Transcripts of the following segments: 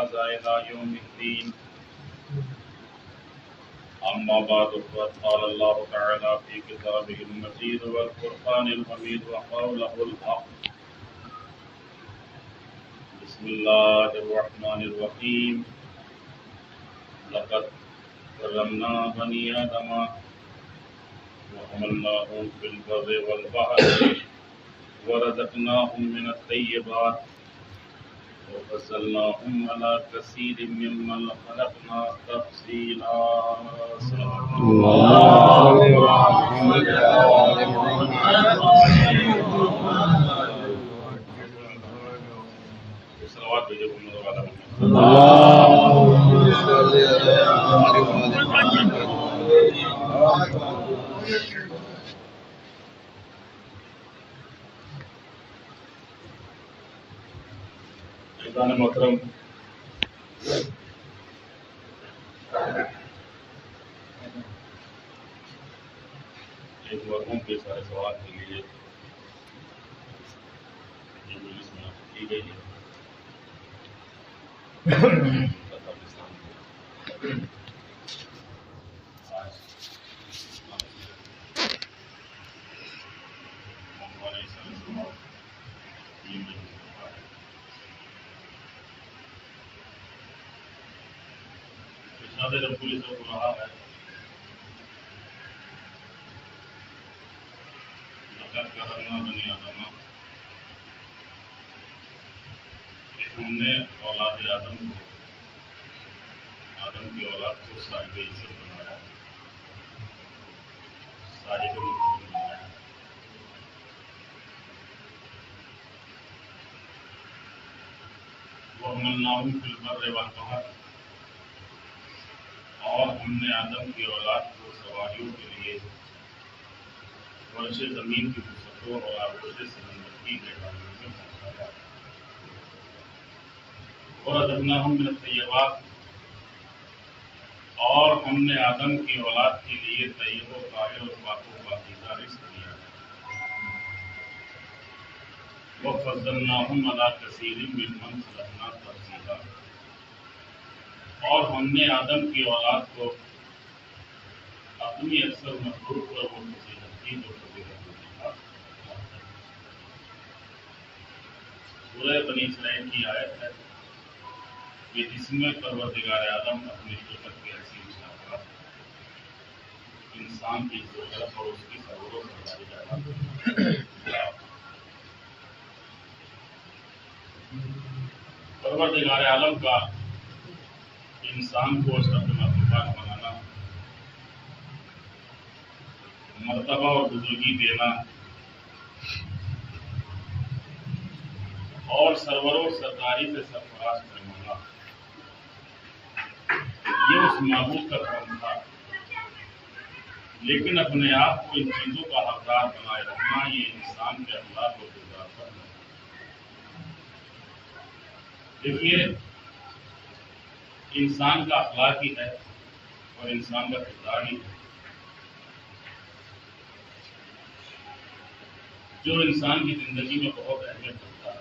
هذا إلى يوم الدين. أما بعد فقد قال الله تعالى في كتابه المجيد والفرقان الحميد وقوله الحق. بسم الله الرحمن الرحيم. لقد كرمنا بني آدم وحملناهم في البر والبحر ورزقناهم من الطيبات وفضلناهم على كثير ممن خلقنا تفصيلا. صلوات بھیجو محمد وعلی محمد. عزیزان محترم، ایک مرحوم کے سارے سوال کے لیے یہ مجلس منعقد کی گئی ہے. رسول سے رہا ہے لقد کرمنا بنی آدم کہ ہم نے اولاد آدم کی اولاد کو صاحب عزت بنایا، صاحب مقام بنایا. وحملناہم فی البر والبحر، اور ہم نے آدم کی اولاد کو سواریوں کے لیے فرش زمین کی وسعتوں اور آغوش سمندر کی گہرائیوں میں پہنچایا. ورزقناہم من الطیبات، اور ہم نے آدم کی اولاد کے لیے طیب و طاہر اور پاک و پاکیزہ رزق دیا. وفضلناہم علی کثیر ممن خلقنا تفضیلا، اور ہم نے آدم کی اولاد کو اپنی اکثر مخلوق پر وہ فضیلت کی جو فضیلت دینا. سورہ بنی اسرائیل کی آیت ہے کہ جس میں پروردگار عالم اپنی خلقت کے ایسی مشاہدات انسان کی ضرورت اور اس کی سرور و سرداری جاتا. پروردگار عالم کا انسان کو اشرف مخلوقات بنانا، مرتبہ اور بزرگی دینا اور سرور و سرداری سے سرفراز فرمانا، یہ اس معبود کا کام تھا. لیکن اپنے آپ کو ان چیزوں کا حقدار بنائے رکھنا یہ انسان کے اخلاق و کردار پر ہے. دیکھیے، انسان کا اخلاق ہی ہے اور انسان کا کردار ہی ہے جو انسان کی زندگی میں بہت اہمیت رکھتا ہے.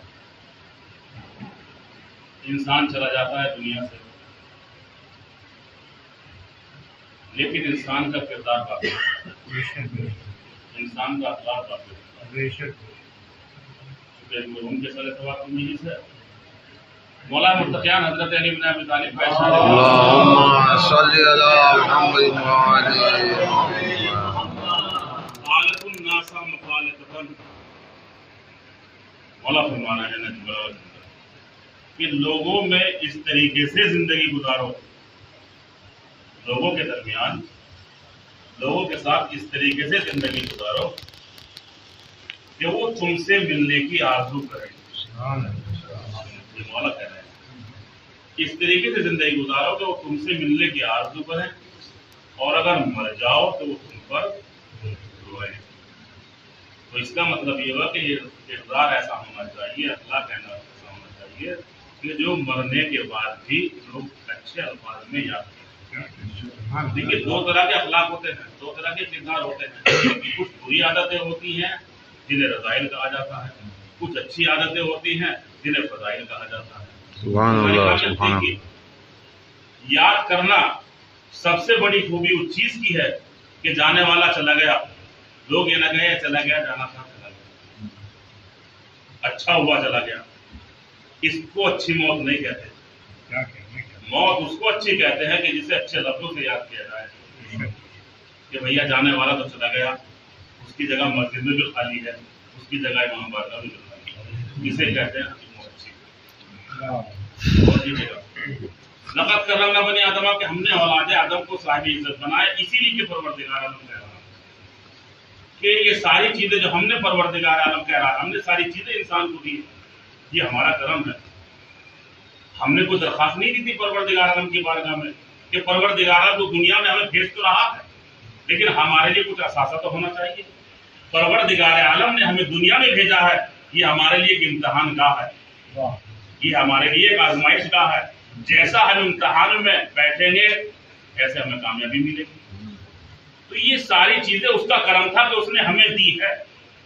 انسان چلا جاتا ہے دنیا سے، لیکن انسان کا کردار باقی ہے، انسان کا اخلاق باقی ہے. چونکہ مرحوم کے سارے سوال میری سے مولا متقیان حضرت علی بن ابی طالب کا اللهم صل علی محمد خالق الناس مخالطۃ. مولا فرمانا ہے نجم کہ لوگوں میں اس طریقے سے زندگی گزارو، لوگوں کے درمیان لوگوں کے ساتھ اس طریقے سے زندگی گزارو کہ وہ تم سے ملنے کی آرزو کریں. مولا کہہ رہے ہیں اس طریقے سے زندگی گزارو کہ وہ تم سے ملنے کی آرزو کریں، اور اگر مر جاؤ تو وہ تم پر روئیں. تو اس کا مطلب یہ ہوا کہ یہ کردار ایسا ہونا چاہیے، اخلاق ایسا ہونا چاہیے کہ جو مرنے کے بعد بھی لوگ اچھے الفاظ میں یاد کریں. دیکھیے، دو طرح کے اخلاق ہوتے ہیں، دو طرح کے کردار ہوتے ہیں. کچھ بری عادتیں ہوتی ہیں جنہیں رذائل کہا جاتا ہے، کچھ اچھی عادتیں ہوتی ہیں جنہیں فضائل کہا جاتا ہے. سبحان اللہ سبحان اللہ. یاد کرنا سب سے بڑی خوبی اس چیز کی ہے کہ جانے والا چلا گیا، لوگ یہ نہ کہے چلا گیا، جانا تھا چلا گیا، اچھا ہوا چلا گیا. اس کو اچھی موت نہیں کہتے. موت اس کو اچھی کہتے ہیں کہ جسے اچھے لفظوں سے یاد کیا جائے کہ بھیا جانے والا تو چلا گیا، اس کی جگہ مسجد میں بھی خالی ہے، اس کی جگہ امام بارگاہ میں بھی خالی ہے. اسے کہتے ہیں موت اچھی. بہت ہی جگہ لقد کرمنا بنی آدم کہ ہم نے اولاد آدم کو صاحب عزت بنایا، اسی لیے کہ پروردگار عالم کہہ رہا کہ یہ ساری چیزیں جو ہم نے پروردگار عالم کہہ رہا، ہم نے ساری چیزیں انسان کو دی، یہ ہمارا کرم ہے. ہم نے کوئی درخواست نہیں دی تھی پروردگار عالم کی بارگاہ میں کہ پروردگار عالم کو دنیا میں ہمیں بھیج تو رہا ہے، لیکن ہمارے لیے کچھ اثاثہ تو ہونا چاہیے. پروردگار عالم نے ہمیں دنیا میں بھیجا ہے، یہ ہمارے لیے ایک امتحان گاہ ہے، یہ ہمارے لیے ایک آزمائش گاہ ہے. جیسا ہم امتحان میں بیٹھیں گے ایسے ہمیں کامیابی ملے گی. تو یہ ساری چیزیں اس کا کرم تھا کہ اس نے ہمیں دی ہے،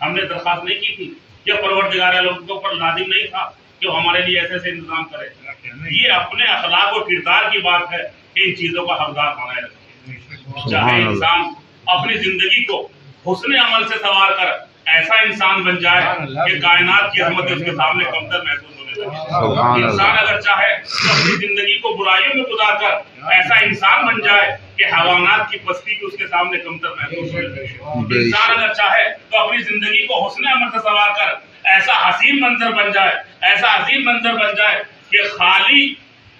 ہم نے درخواست نہیں کی تھی. یا پروردگار عالم کے اوپر لازم نہیں تھا کہ وہ ہمارے لیے ایسے انتظام کرے. یہ اپنے اخلاق اور کردار کی بات ہے کہ ان چیزوں کا حقدار بنائے رکھے. چاہے انسان اپنی زندگی کو حسن عمل سے سنوار کر ایسا انسان بن جائے کہ کائنات کی عظمت اس کے سامنے کمتر محسوس ہونے لگے. انسان اگر چاہے تو اپنی زندگی کو برائیوں میں گزار کر ایسا انسان بن جائے کہ حیوانات کی پستی بھی اس کے سامنے کمتر محسوس ہونے لگے. انسان اگر چاہے تو اپنی زندگی کو حسن عمل سے سنوار کر ایسا حسین منظر بن جائے، ایسا عظیم منظر بن جائے کہ خالی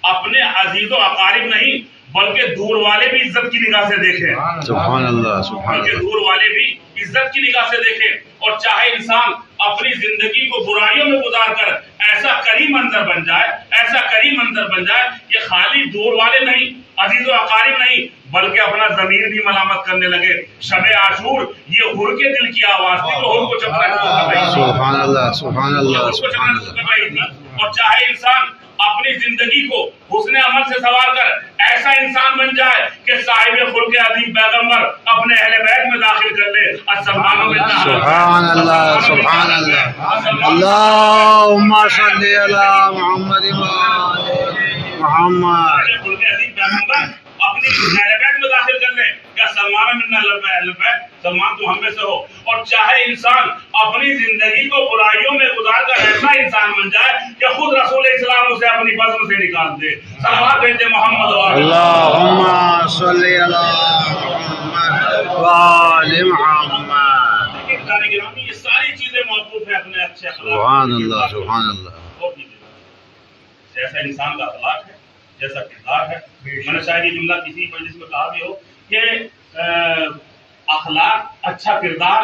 اپنے عزیز و اقارب نہیں بلکہ دور والے بھی عزت کی نگاہ سے دیکھیں. سبحان اللہ سبحان بلکہ اللہ. دور والے بھی عزت کی نگاہ سے دیکھیں. اور چاہے انسان اپنی زندگی کو برائیوں میں گزار کر ایسا کریم منظر بن جائے، ایسا کریم منظر بن جائے کہ خالی دور والے نہیں، عزیز و اقارب نہیں بلکہ اپنا ضمیر بھی ملامت کرنے لگے. شب عاشور یہ حر کے دل کی آواز تھی جو حر کو چپنا کر رہی تھی. سبحان اللہ سبحان اللہ اس کو سبحان چپنا اللہ. کر رہی تھی. اور چاہے انسان اپنی زندگی کو حسن عمل سے سنوار کر ایسا انسان بن جائے کہ صاحب خلق عظیم پیغمبر اپنے اہل بیت میں داخل کر لے. سبحان اللہ سبحان اللہ. اللہم صلی علی محمد محمد. خلق عظیم پیغمبر اپنی اہل بیت میں داخل کر لے. یا سلمان منا اہل بیت، سلمان تو ہم میں سے ہو. اور چاہے انسان اپنی زندگی کو برائیوں میں گزار کر ایسا انسان بن جائے کہ خود رسول اسلام اسے اپنی بزم سے نکال دے. صلوات بھیجتے محمد. اللہم صلی علی محمد وآل محمد. یہ ساری چیزیں موقوف ہیں اپنے اچھے اخلاق. سبحان اللہ سبحان اللہ. جیسا انسان کا اخلاق ہے، جیسا کردار ہے. میں نے شاید یہ جملہ کسی مجلس میں کہا بھی ہو کہ اخلاق، اچھا کردار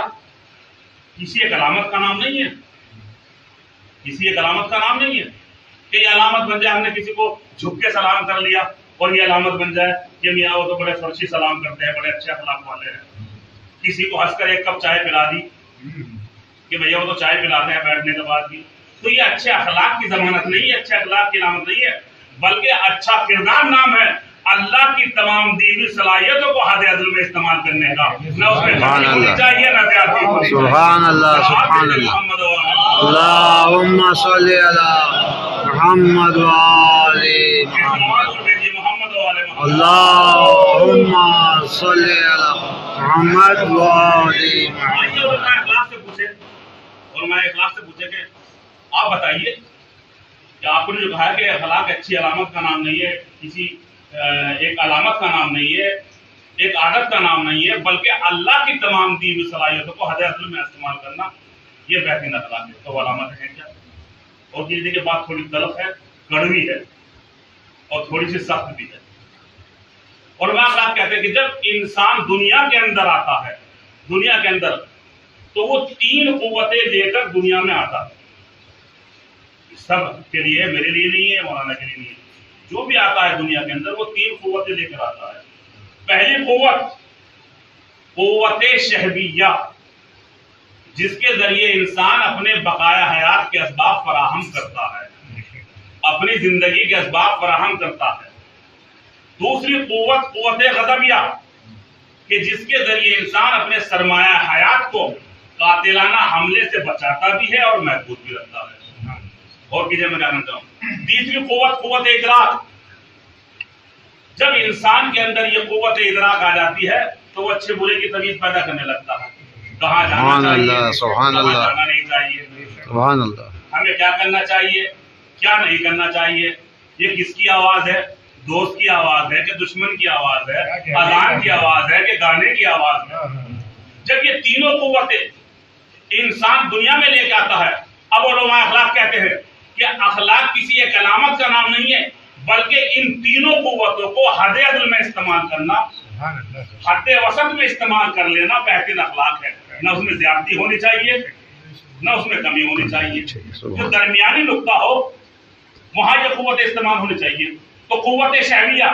کسی ایک علامت کا نام نہیں ہے، کسی ایک علامت کا نام نہیں ہے کہ یہ علامت بن جائے ہم نے کسی کو جھک کے سلام کر لیا اور یہ علامت بن جائے کہ میاں وہ تو بڑے فرشی سلام کرتے ہیں، بڑے اچھے اخلاق والے ہیں. کسی کو ہنس کر ایک کپ چائے پلا دی کہ بھیا وہ تو چائے پلاتے ہیں بیٹھنے کے بعد بھی. تو یہ اچھے اخلاق کی ضمانت نہیں ہے، اچھے اخلاق کی علامت نہیں ہے، بلکہ اچھا کردار نام ہے اللہ کی تمام دی ہوئی صلاحیتوں کو حد عدل میں استعمال کرنے کا. نہ اس میں کمی ہونی چاہیے نہ زیادتی ہونی چاہیے. سبحان اللہ سبحان اللہ. اللہم صلی علی محمد وآل محمد. اللہم صلی علی محمد وآل محمد. اور میں اخلاق سے پوچھے کہ آپ بتائیے کہ آپ نے جو کہا کہ اخلاق اچھی علامت کا نام نہیں ہے، کسی ایک علامت کا نام نہیں ہے، ایک عادت کا نام نہیں ہے، بلکہ اللہ کی تمام دی ہوئی صلاحیتوں کو حد عدل میں استعمال کرنا یہ بہترین اخلاق ہے. تو علامت ہے کیا؟ اور چیزیں کہ بات تھوڑی تلخ ہے، کڑوی ہے اور تھوڑی سی سخت بھی ہے. اور میں اخلاق کہتے ہیں کہ جب انسان دنیا کے اندر آتا ہے، دنیا کے اندر تو وہ 3 قوتیں لے کر دنیا میں آتا ہے. سب کے لیے، میرے لیے نہیں ہے، مولانا کے لیے نہیں ہے. جو بھی آتا ہے دنیا کے اندر وہ 3 قوتیں لے کر آتا ہے. پہلی قوت شہبیہ، جس کے ذریعے انسان اپنے بقایا حیات کے اسباب فراہم کرتا ہے، اپنی زندگی کے اسباب فراہم کرتا ہے. دوسری قوت غضبیہ، کہ جس کے ذریعے انسان اپنے سرمایہ حیات کو قاتلانہ حملے سے بچاتا بھی ہے اور محفوظ بھی رکھتا ہے. اور کیجیے میں کہنا چاہوں تیسری قوت قوت ادراک. جب انسان کے اندر یہ قوت ادراک آ جاتی ہے تو وہ اچھے برے کی تمیز پیدا کرنے لگتا ہے. کہاں جانا چاہیے, سبحان اللہ, کہاں جانا نہیں چاہیے, سبحان اللہ, ہمیں کیا کرنا چاہیے, کیا نہیں کرنا چاہیے, یہ کس کی آواز ہے, دوست کی آواز ہے کہ دشمن کی آواز ہے, اذان کی آواز ہے کہ گانے کی آواز ہے. جب یہ تینوں قوتیں انسان دنیا میں لے کے آتا ہے, اب علماء اخلاق کہتے ہیں کہ اخلاق کسی ایک علامت کا نام نہیں ہے, بلکہ ان تینوں قوتوں کو حد عدل میں استعمال کرنا, حد وسط میں استعمال کر لینا بہترین اخلاق ہے. نہ اس میں زیادتی ہونی چاہیے نہ اس میں کمی ہونی چاہیے, جو درمیانی نقطہ ہو وہاں یہ قوت استعمال ہونی چاہیے. تو قوت شہریہ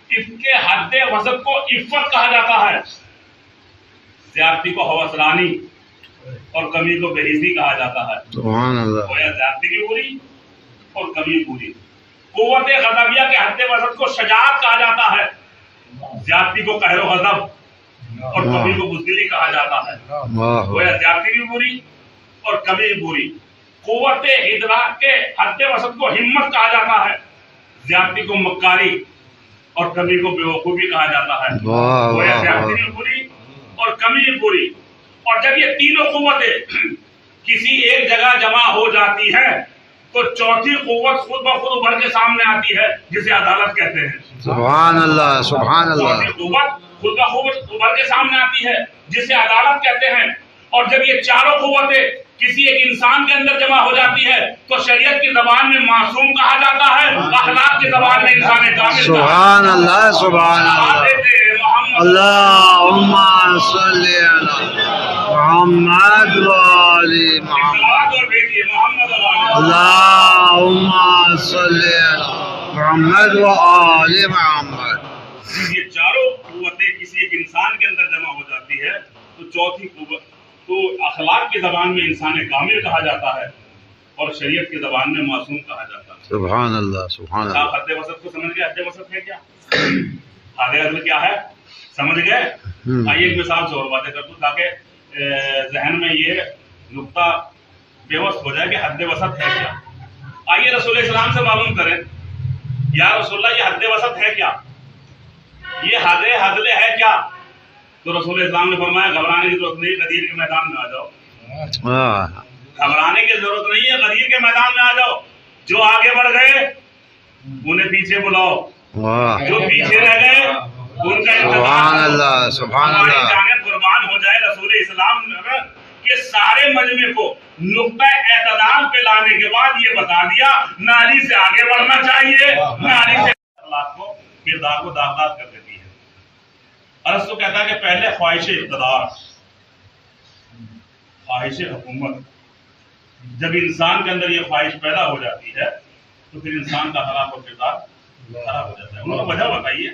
اس کے حد وسط کو عفت کہا جاتا ہے, زیادتی کو ہوسرانی اور کمی کو بےحسی کہا جاتا ہے. سبحان اللہ, گویا زیادتی بھی بری اور کمی بری. قوت غضبیہ کے حد وسط کو شجاعت کہا جاتا ہے, زیادتی کو قہر و غضب اور کمی کو بزدلی کہا جاتا ہے. گویا زیادتی بھی بری اور کمی بھی بری. قوت ادراک کے حد وسط کو ہمت کہا جاتا ہے, زیادتی کو مکاری اور کمی کو بیوقوفی کہا جاتا ہے. گویا زیادتی بھی بری اور کمی بھی بری. اور جب یہ تینوں قوتیں کسی ایک جگہ جمع ہو جاتی ہیں تو چوتھی قوت خود بخود ابھر کے سامنے آتی ہے, جسے عدالت کہتے ہیں. سبحان اللہ, سبحان اللہ, چوتھی قوت خود بخود ابھر کے سامنے آتی ہے جسے عدالت کہتے ہیں. اور جب یہ چاروں قوتیں کسی ایک انسان کے اندر جمع ہو جاتی ہے تو شریعت کی زبان میں معصوم کہا جاتا ہے, اخلاق کی زبان میں انسان کامل. سبحان اللہ, سبحان اللہ. اللہم صلی علی محمد و آل محمد. اللہم صلی علی محمد و آل محمد. یہ چاروں قوتیں کسی ایک انسان کے اندر جمع ہو جاتی ہے تو چوتھی قوت تو اخلاق کی زبان میں انسان کامل کہا جاتا ہے اور شریعت کی زبان میں معصوم کہا جاتا ہے. سبحان اللہ, سبحان اللہ. آپ حد وسط کو سمجھ گئے؟ حد وسط ہے کیا, حد عدل کیا ہے, سمجھ گئے؟ آئیے ایک مثال سے اور باتیں کر دوں تاکہ ذہن میں یہ نقطہ بے وسط ہو جائے کہ حد وسط ہے کیا. آئیے رسول اسلام سے معلوم کریں, یا رسول اللہ یہ حد وسط ہے کیا, یہ حد عدل ہے کیا؟ تو رسول اسلام نے فرمایا گھبرانے کی ضرورت نہیں, غدیر کے میدان میں آ جاؤ. گھبرانے کی ضرورت نہیں ہے, غدیر کے میدان میں آ جاؤ. جو آگے بڑھ گئے انہیں پیچھے بلاؤ, جو پیچھے رہ گئے ان کا سبحان اللہ, سبحان اللہ. جانب قربان ہو جائے رسول اسلام کے سارے مجمع کو نقطہ اعتدال پہ لانے کے بعد یہ بتا دیا نالی سے آگے بڑھنا چاہیے, نالی سے اخلاق کو کردار کو داغدار کر دیتی ہے. ارسطو کہتا ہے کہ پہلے خواہش اقتدار, خواہش حکومت, جب انسان کے اندر یہ خواہش پیدا ہو جاتی ہے تو پھر انسان کا اخلاق اور کردار خراب ہو جاتا ہے. ان کو وجہ بتائیے.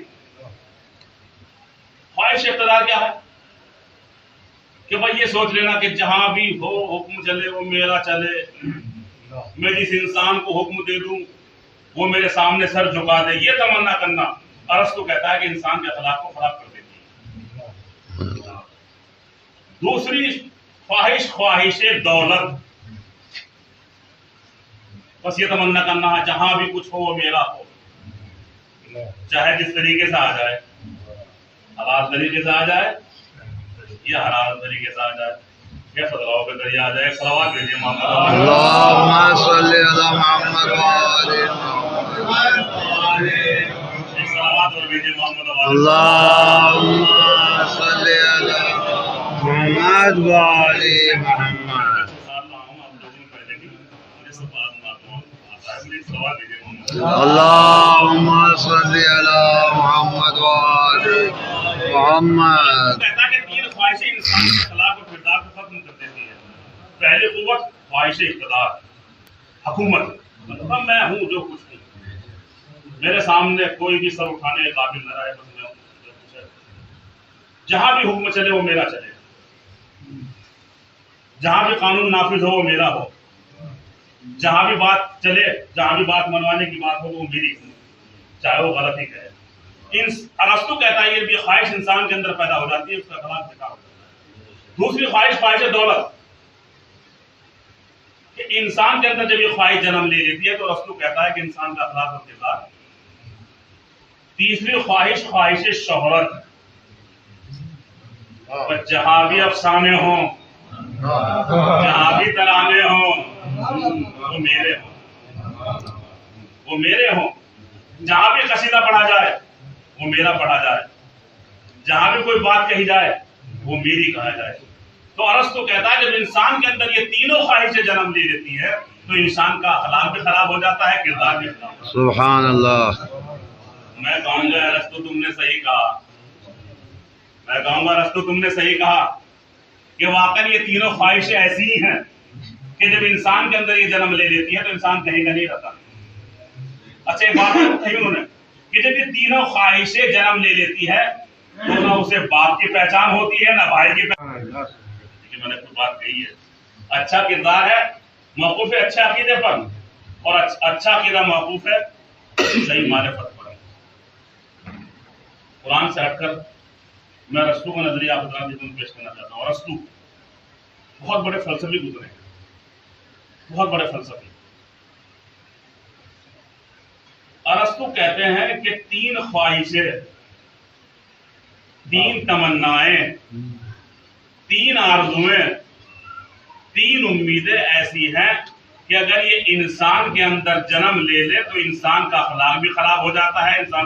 خواہش اقتدار کیا ہے کہ بھائی یہ سوچ لینا کہ جہاں بھی ہو حکم چلے وہ میرا چلے, میں جس انسان کو حکم دے دوں وہ میرے سامنے سر جھکا دے, یہ تمنا کرنا ارسطو کہتا ہے کہ انسان کے اخلاق کو خراب کر دیتی ہے. دوسری خواہش خواہش دولت, بس یہ تمنا کرنا ہے جہاں بھی کچھ ہو وہ میرا ہو, چاہے جس طریقے سے آ جائے, حلال طریقے سے آ جائے یا حرام طریقے سے آ جائے, یا فضلاؤ کے ذریعے آ جائے. صلوات بھیجیے محمد. اللہم صلی علی محمد و آل محمد. صلوات اور بھیجیے محمد. اللہم صلی علی محمد و آل محمد. اللہم صلی علی محمد و آل محمد. کہتا ہے کہ تین خواہشیں انسان کے اخلاق اور کردار کو ختم کر دیتی ہیں. پہلی قوت خواہش اقتدار, حکومت, مطلب میں ہوں جو کچھ ہوں, میرے سامنے کوئی بھی سر اٹھانے کے قابل نہ رہے, بس میں جہاں بھی حکم چلے وہ میرا چلے, جہاں بھی قانون نافذ ہو وہ میرا ہو, جہاں بھی بات چلے, جہاں بھی بات منوانے کی بات ہو وہ میری ہو, چاہے وہ غلط ہی کہے. ارسطو کہتا ہے یہ بھی خواہش انسان کے اندر پیدا ہو جاتی ہے, اس کا اخلاق بیکار ہو جاتا ہے. دوسری خواہش خواہش دولت, کہ انسان کے اندر جب یہ خواہش جنم لے لیتی ہے تو رسول کہتا ہے کہ انسان کا اخلاق اور کردار. تیسری خواہش خواہش شہرت. جہاں بھی افسانے ہوں، جہاں بھی ترانے ہوں، وہ میرے ہوں، وہ میرے ہوں. جہاں بھی قصیدہ پڑھا جائے وہ میرا پڑھا جائے، جہاں بھی کوئی بات کہی جائے وہ میری کہا جائے. تو ارسطو کہتا ہے جب انسان کے اندر یہ تینوں خواہشیں جنم لے لیتی ہے تو انسان کا اخلاق بھی خراب ہو جاتا ہے، کردار بھی خراب ہو جاتا ہے. سبحان اللہ. میں کہوں گا ارسطو تم نے صحیح کہا، میں کہوں گا ارسطو تم نے صحیح کہا کہ واقعی یہ تینوں خواہشیں ایسی ہی ہیں کہ جب انسان کے اندر یہ جنم لے لیتی ہے تو انسان کہیں کا نہیں رہتا. اچھا ایک بات کہی انہوں نے کہ جب یہ تینوں خواہشیں جنم لے لیتی ہے تو نہ اسے باپ کی پہچان ہوتی ہے نہ بھائی کی پہچان. میں نے کوئی بات کہی ہے. اچھا کردار ہے موقوف ہے اچھے عقیدے پر، اور اچھا عقیدہ موقوف ہے صحیح معرفت پر. قرآن سے ہٹ کر میں ارسطو کا نظریہ آپ حضرات کو پیش کرنا چاہتا ہوں. ارسطو بہت بڑے فلسفی گزرے ہیں، بہت بڑے فلسفی. ارسطو کہتے ہیں کہ تین خواہشیں، تین تمنائیں، تین آرزویں، تین امیدیں ایسی ہیں کہ اگر یہ انسان کے اندر جنم لے لے تو انسان کا اخلاق بھی خراب ہو جاتا ہے، انسان